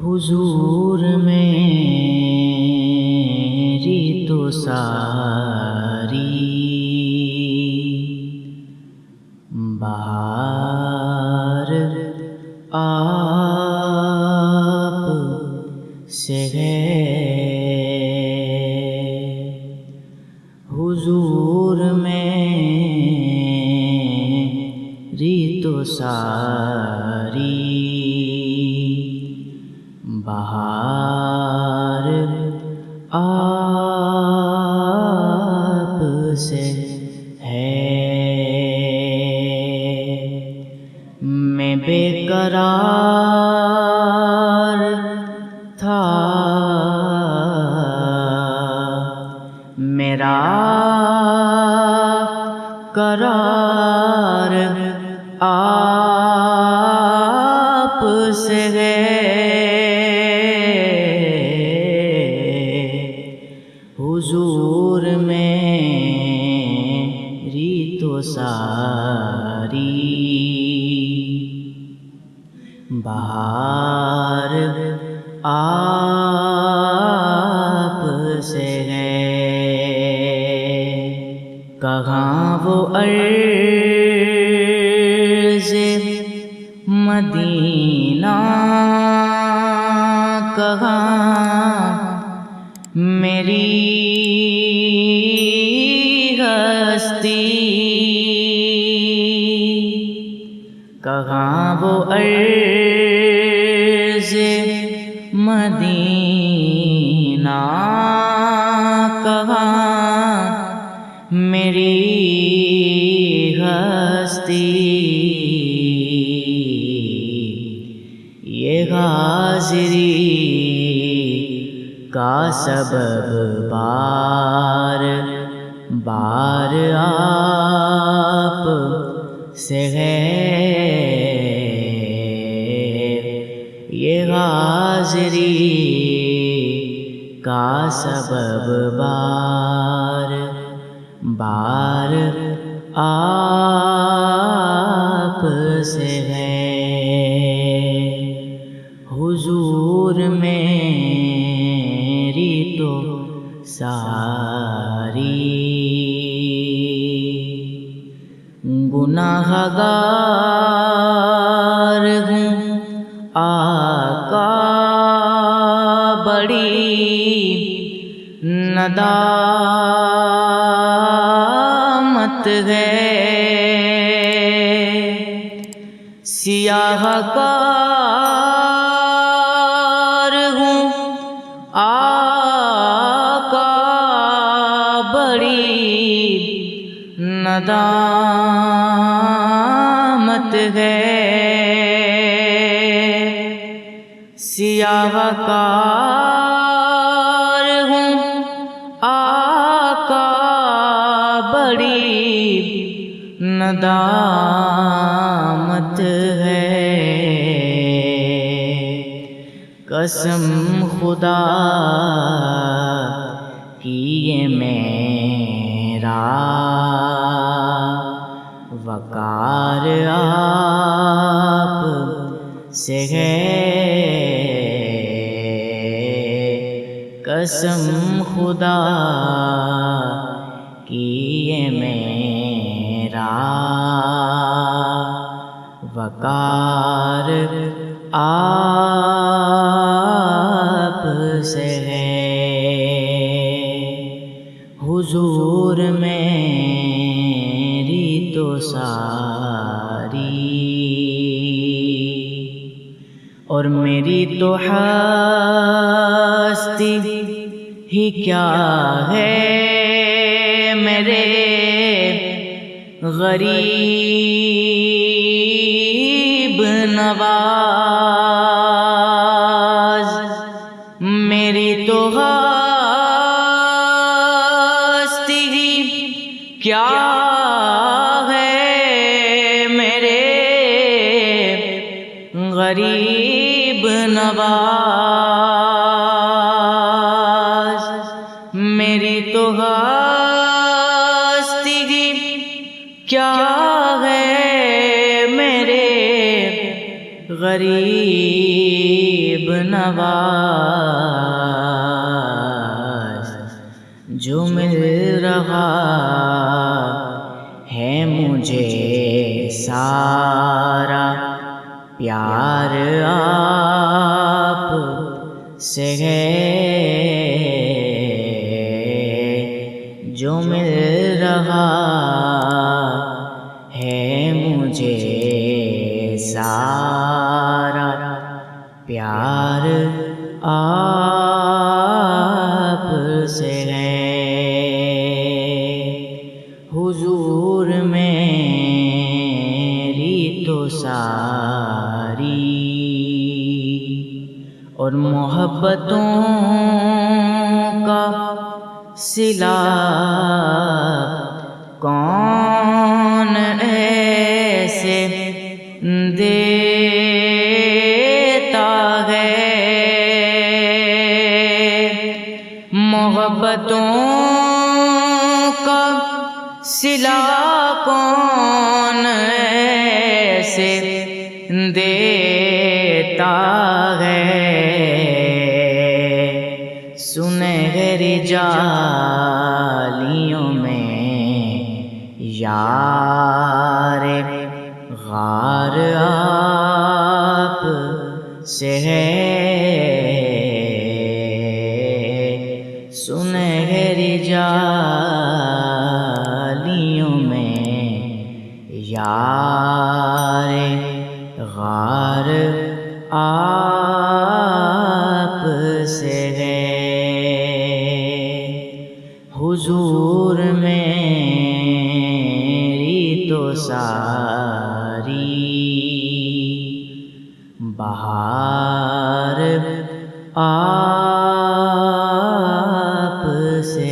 حضور میری تو ساری بہار آپ سے ہے، حضور میری تو ساری بہار آپ سے ہے۔ میں بے قرار تھا، میرا قرار آپ سے ہے، حضور میری تو ساری بہار آپ سے ہے۔ کہاں وہ عرض مدینہ، کہاں میری ہستی، کہاں وہ عرض مدینہ، کہاں میری ہستی، یہ حاضری کا سبب بار بار آپ سے ہے، یہ حاضری کا سبب بار بار آپ سے ہے، حضور میری تو ساری گناہ گار ہوں، آقا بڑی ندامت ہے، سیاہ کار ہوں، آقا بڑی ندامت ہے، سیاہ کار ہوں، آقا بڑی ندامت ہے، قسم خدا کی یہ میرا وقار آپ سے ہے، قسم خدا کی یہ میرا وقار آپ سے ہے، حضور میری تو ساری اور میری تو ہستی ہی کیا ہے، میرے غریب نواز، میری تو ہستی ہی کیا ہے، میرے غریب نواز، میری تو ہستی ہی کیا ہے، میرے غریب نواز جو مل رہا ہے مجھے سارا پیار آپ سے ہے، جو مل رہا ہے مجھے سارا پیار آپ سے ہے۔ حضور میری تو ساری اور محبتوں کا صلہ کون ایسے دیتا ہے، محبتوں کا صلہ کون ایسے دیتا ہے، سنہری جالیوں میں یار غار آپ سے ہے، سنہری جالیوں میں یار غار آپ سے ہے۔ حضور میری تو ساری بہار آپ سے